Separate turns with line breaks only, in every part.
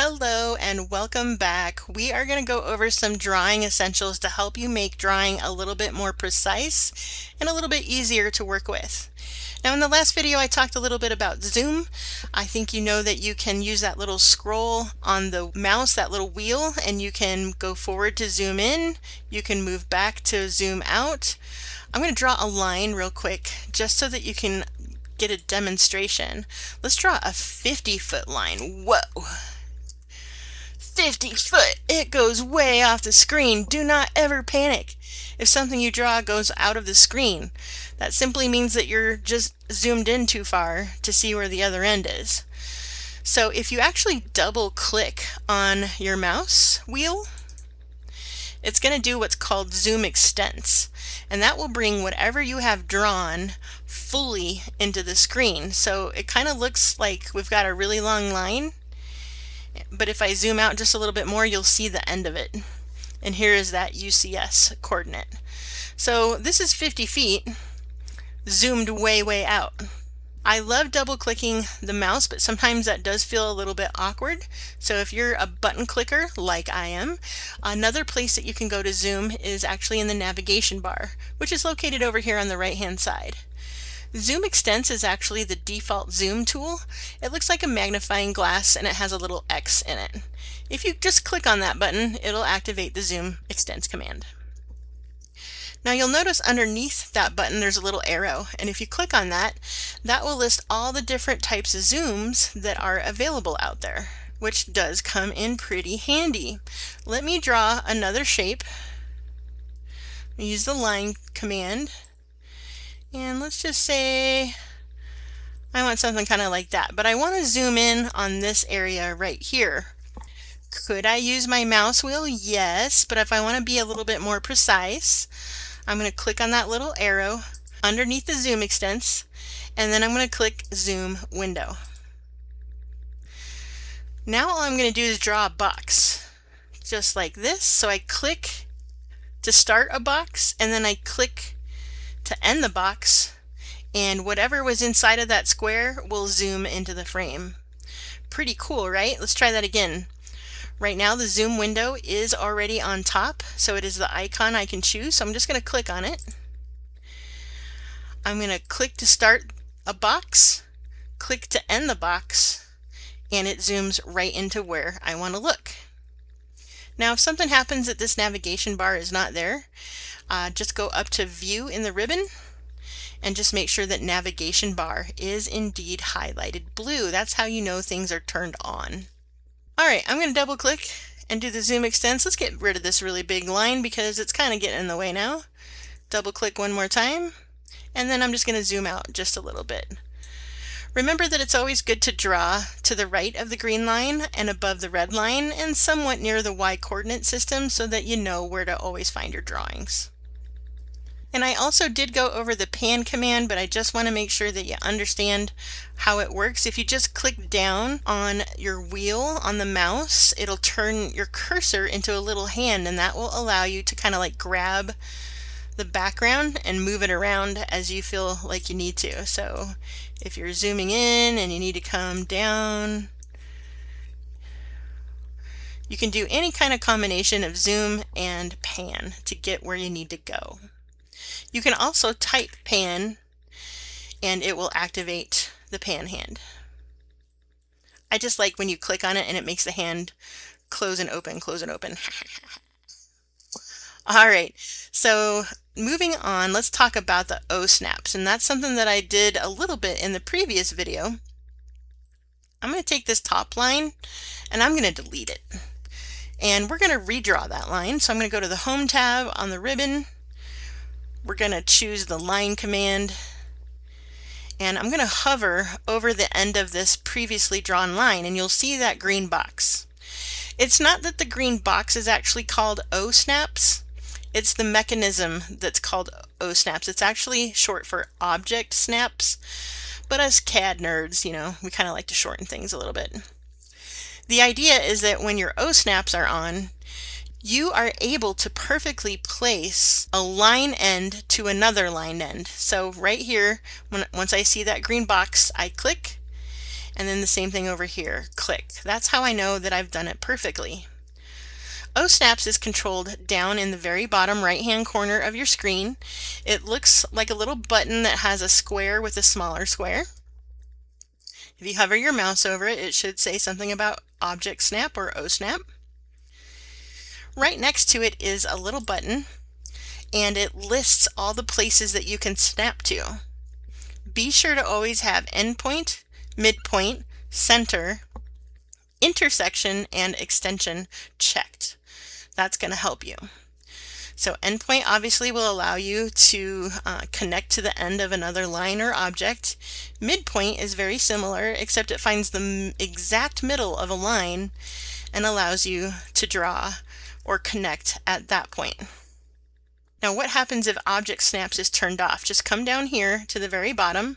Hello and welcome back. We are going to go over some drawing essentials to help you make drawing a little bit more precise and a little bit easier to work with. Now in the last video I talked a little bit about zoom. I think you know that you can use that little scroll on the mouse, that little wheel, and you can go forward to zoom in. You can move back to zoom out. I'm going to draw a line real quick just so that you can get a demonstration. Let's draw a 50-foot line. Whoa! 50 foot! It goes way off the screen. Do not ever panic if something you draw goes out of the screen. That simply means that you're just zoomed in too far to see where the other end is. So if you actually double click on your mouse wheel, it's going to do what's called zoom extents, and that will bring whatever you have drawn fully into the screen. So it kind of looks like we've got a really long line, but if I zoom out just a little bit more, you'll see the end of it. And here is that UCS coordinate. So this is 50 feet zoomed way out. I love double clicking the mouse, but sometimes that does feel a little bit awkward. So if you're a button clicker like I am, another place that you can go to zoom is actually in the navigation bar, which is located over here on the right hand side. Zoom Extents is actually the default zoom tool. It looks like a magnifying glass and it has a little X in it. If you just click on that button, it'll activate the Zoom Extents command. Now you'll notice underneath that button there's a little arrow, and if you click on that, that will list all the different types of zooms that are available out there, which does come in pretty handy. Let me draw another shape. Use the line command. And let's just say I want something kind of like that, but I want to zoom in on this area right here. Could I use my mouse wheel? Yes, but if I want to be a little bit more precise, I'm going to click on that little arrow underneath the zoom extents, and then I'm going to click zoom window. Now all I'm going to do is draw a box, just like this. So I click to start a box, and then I click to end the box, and whatever was inside of that square will zoom into the frame. Pretty cool, right? Let's try that again. Right now the zoom window is already on top, so it is the icon I can choose, so I'm just going to click on it. I'm going to click to start a box, click to end the box, and it zooms right into where I want to look. Now if something happens that this navigation bar is not there, just go up to View in the ribbon and just make sure that navigation bar is indeed highlighted blue. That's how you know things are turned on. Alright, I'm going to double click and do the zoom extents. Let's get rid of this really big line because it's kind of getting in the way now. Double click one more time, and then I'm just going to zoom out just a little bit. Remember that it's always good to draw to the right of the green line and above the red line and somewhat near the Y coordinate system so that you know where to always find your drawings. And I also did go over the pan command, but I just want to make sure that you understand how it works. If you just click down on your wheel on the mouse, it'll turn your cursor into a little hand, and that will allow you to kind of like grab the background and move it around as you feel like you need to. So if you're zooming in and you need to come down, you can do any kind of combination of zoom and pan to get where you need to go. You can also type pan and it will activate the pan hand. I just like when you click on it and it makes the hand close and open, close and open. Alright, so moving on, let's talk about the OSNAPs, and that's something that I did a little bit in the previous video. I'm going to take this top line and I'm going to delete it. And we're going to redraw that line, so I'm going to go to the Home tab on the ribbon. We're going to choose the line command, and I'm going to hover over the end of this previously drawn line, and you'll see that green box. It's not that the green box is actually called OSNAPs, it's the mechanism that's called OSNAPs. It's actually short for object snaps, but us CAD nerds, you know, we kind of like to shorten things a little bit. The idea is that when your OSNAPs are on, you are able to perfectly place a line end to another line end. So right here, once I see that green box, I click, And then the same thing over here, click. That's how I know that I've done it perfectly. OSNAPs is controlled down in the very bottom right-hand corner of your screen. It looks like a little button that has a square with a smaller square. If you hover your mouse over it, it should say something about Object Snap or OSNAP. Right next to it is a little button, and it lists all the places that you can snap to. Be sure to always have endpoint, midpoint, center, intersection, and extension checked. That's going to help you. So endpoint obviously will allow you to connect to the end of another line or object. Midpoint is very similar, except it finds the exact middle of a line and allows you to draw or connect at that point. Now what happens if Object Snaps is turned off? Just come down here to the very bottom.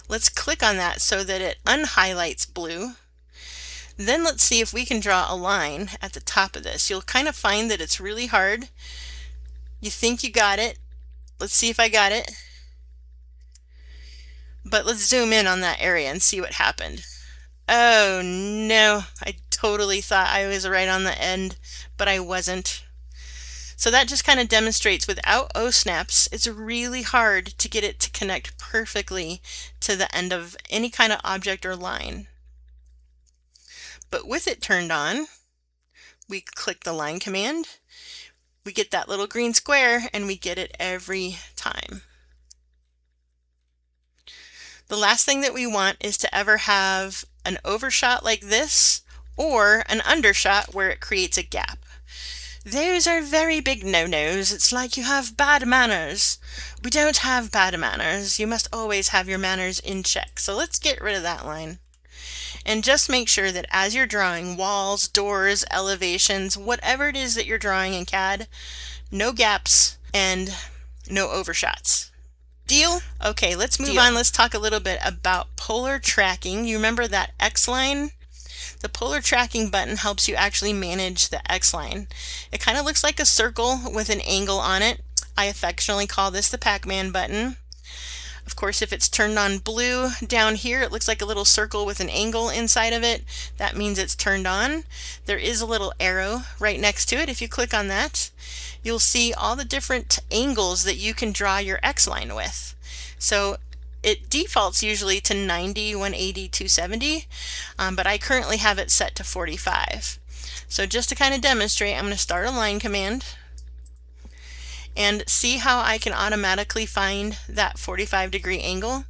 Let's click on that so that it unhighlights blue. Then let's see if we can draw a line at the top of this. You'll kind of find that it's really hard. You think you got it. Let's see if I got it. But let's zoom in on that area and see what happened. Oh no, I totally thought I was right on the end, but I wasn't. So that just kind of demonstrates without OSNAPs, it's really hard to get it to connect perfectly to the end of any kind of object or line. But with it turned on, we click the line command, we get that little green square, and we get it every time. The last thing that we want is to ever have an overshot like this or an undershot where it creates a gap. Those are very big no-nos. It's like you have bad manners. We don't have bad manners. You must always have your manners in check. So let's get rid of that line. And just make sure that as you're drawing walls, doors, elevations, whatever it is that you're drawing in CAD, no gaps and no overshots. Deal? Okay, let's move on. Let's talk a little bit about polar tracking. You remember that X line? The polar tracking button helps you actually manage the X line. It kind of looks like a circle with an angle on it. I affectionately call this the Pac-Man button. Of course, if it's turned on blue down here, it looks like a little circle with an angle inside of it. That means it's turned on. There is a little arrow right next to it. If you click on that, you'll see all the different angles that you can draw your X line with. So it defaults usually to 90, 180, 270, but I currently have it set to 45. So just to kind of demonstrate, I'm going to start a line command and see how I can automatically find that 45-degree angle.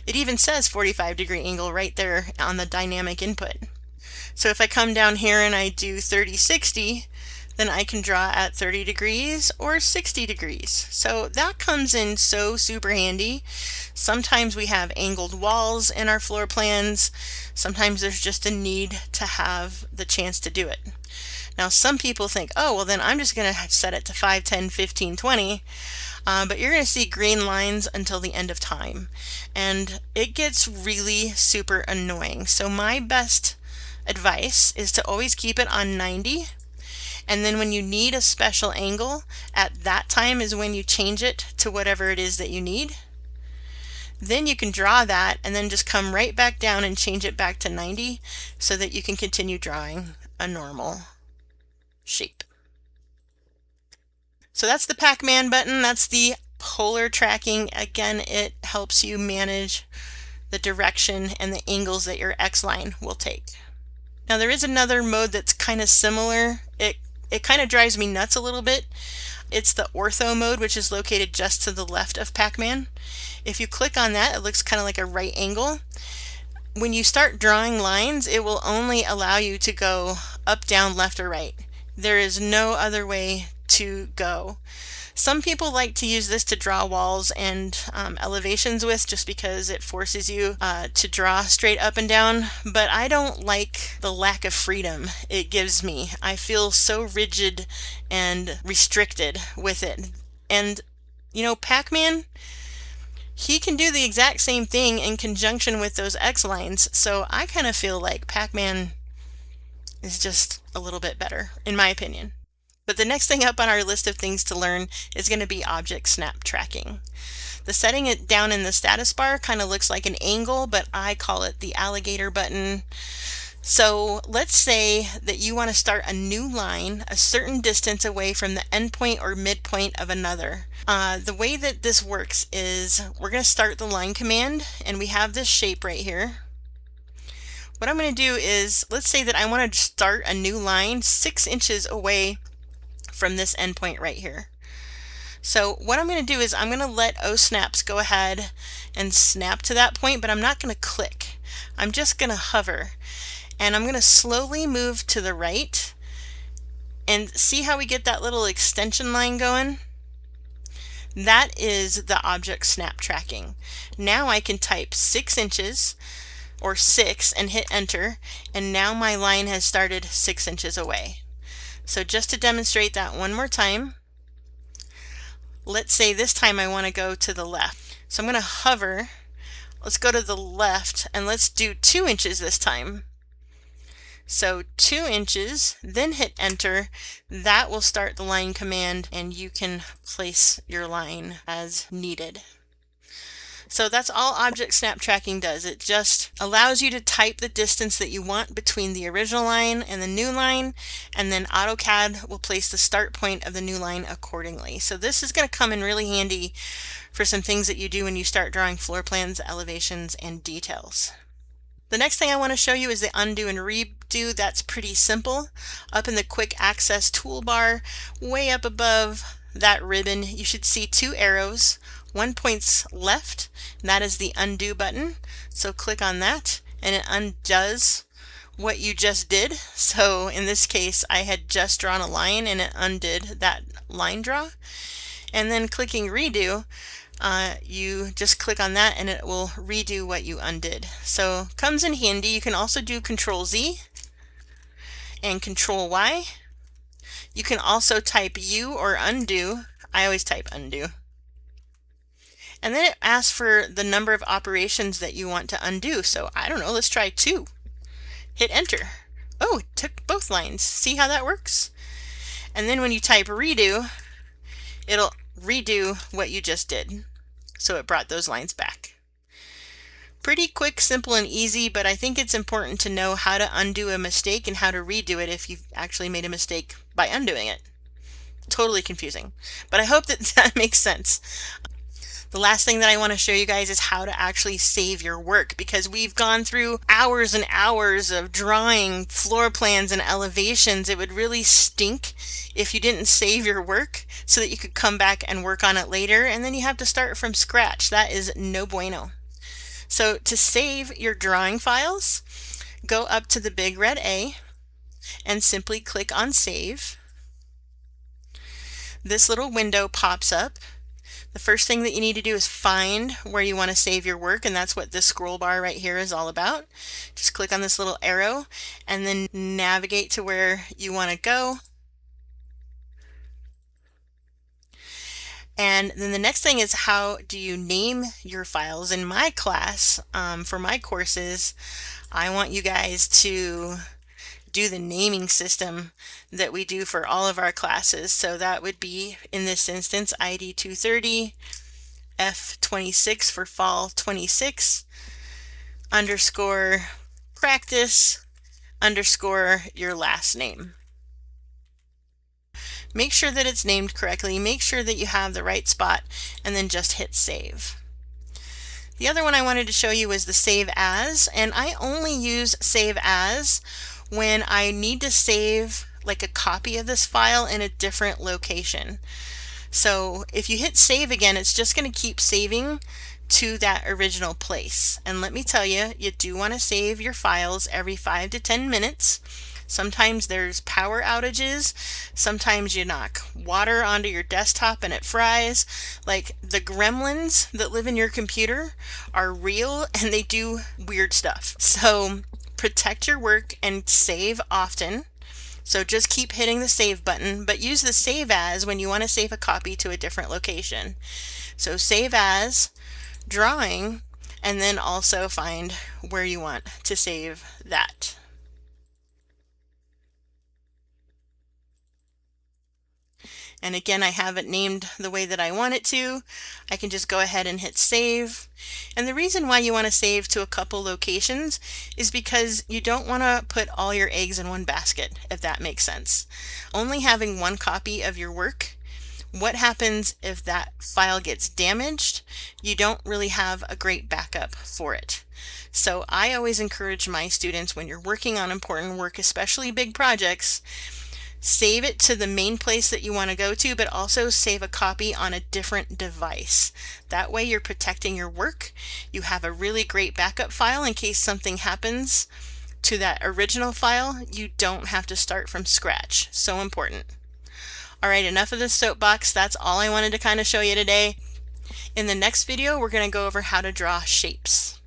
It even says 45-degree angle right there on the dynamic input. So if I come down here and I do 30-60, then I can draw at 30 degrees or 60 degrees. So that comes in so super handy. Sometimes we have angled walls in our floor plans. Sometimes there's just a need to have the chance to do it. Now some people think, oh, well then I'm just going to set it to 5, 10, 15, 20. But you're going to see green lines until the end of time. And it gets really super annoying. So my best advice is to always keep it on 90. And then when you need a special angle, at that time is when you change it to whatever it is that you need. Then you can draw that and then just come right back down and change it back to 90 so that you can continue drawing a normal shape. So that's the Pac-Man button. That's the polar tracking. Again, it helps you manage the direction and the angles that your X line will take. Now there is another mode that's kind of similar. It kind of drives me nuts a little bit. It's the ortho mode, which is located just to the left of Pac-Man. If you click on that, it looks kind of like a right angle. When you start drawing lines, it will only allow you to go up, down, left, or right. There is no other way to go. Some people like to use this to draw walls and elevations with, just because it forces you to draw straight up and down, but I don't like the lack of freedom it gives me. I feel so rigid and restricted with it. And you know, Pac-Man, he can do the exact same thing in conjunction with those X lines, so I kind of feel like Pac-Man is just a little bit better, in my opinion. But the next thing up on our list of things to learn is going to be object snap tracking. The setting it down in the status bar kind of looks like an angle, but I call it the alligator button. So let's say that you want to start a new line a certain distance away from the endpoint or midpoint of another. The way that this works is we're going to start the line command, and we have this shape right here. What I'm going to do is, let's say that I want to start a new line 6 inches away from this endpoint right here. So what I'm going to do is I'm going to let OSNAPs go ahead and snap to that point, but I'm not going to click. I'm just going to hover, and I'm going to slowly move to the right, and see how we get that little extension line going? That is the object snap tracking. Now I can type 6 inches or 6 and hit enter, and now my line has started 6 inches away. So just to demonstrate that one more time, let's say this time I want to go to the left. So I'm going to hover, let's go to the left, and let's do 2 inches this time. So 2 inches, then hit enter. That will start the line command, and you can place your line as needed. So that's all object snap tracking does. It just allows you to type the distance that you want between the original line and the new line, and then AutoCAD will place the start point of the new line accordingly. So this is going to come in really handy for some things that you do when you start drawing floor plans, elevations, and details. The next thing I want to show you is the undo and redo. That's pretty simple. Up in the quick access toolbar, way up above that ribbon, you should see 2 arrows. One points left, and that is the undo button. So click on that, and it undoes what you just did. So in this case, I had just drawn a line, and it undid that line draw. And then clicking redo, you just click on that and it will redo what you undid. So comes in handy. You can also do Control Z and Control Y. You can also type U or undo. I always type undo. And then it asks for the number of operations that you want to undo. So I don't know, let's try 2. Hit enter. Oh, it took both lines. See how that works? And then when you type redo, it'll redo what you just did. So it brought those lines back. Pretty quick, simple, and easy, but I think it's important to know how to undo a mistake and how to redo it if you've actually made a mistake by undoing it. Totally confusing, but I hope that that makes sense. The last thing that I want to show you guys is how to actually save your work, because we've gone through hours and hours of drawing floor plans and elevations. It would really stink if you didn't save your work so that you could come back and work on it later, and then you have to start from scratch. That is no bueno. So to save your drawing files, go up to the big red A and simply click on Save. This little window pops up. The first thing that you need to do is find where you want to save your work, and that's what this scroll bar right here is all about. Just click on this little arrow and then navigate to where you want to go. And then the next thing is, how do you name your files? In my class, for my courses, I want you guys to do the naming system that we do for all of our classes. So that would be, in this instance, ID 230, F26 for fall 26, underscore practice, underscore your last name. Make sure that it's named correctly, make sure that you have the right spot, and then just hit save. The other one I wanted to show you is the save as, and I only use save as when I need to save like a copy of this file in a different location. So if you hit save again, it's just going to keep saving to that original place. And let me tell you, you do want to save your files every 5 to 10 minutes. Sometimes there's power outages, sometimes you knock water onto your desktop and it fries. Like, the gremlins that live in your computer are real and they do weird stuff. So protect your work and save often. So just keep hitting the save button, but use the save as when you want to save a copy to a different location. So save as, drawing, and then also find where you want to save that. And again, I have it named the way that I want it to. I can just go ahead and hit save. And the reason why you want to save to a couple locations is because you don't want to put all your eggs in one basket, if that makes sense. Only having one copy of your work, what happens if that file gets damaged? You don't really have a great backup for it. So I always encourage my students, when you're working on important work, especially big projects, save it to the main place that you want to go to, but also save a copy on a different device. That way you're protecting your work. You have a really great backup file in case something happens to that original file. You don't have to start from scratch. So important. All right, enough of this soapbox. That's all I wanted to kind of show you today. In the next video, we're going to go over how to draw shapes.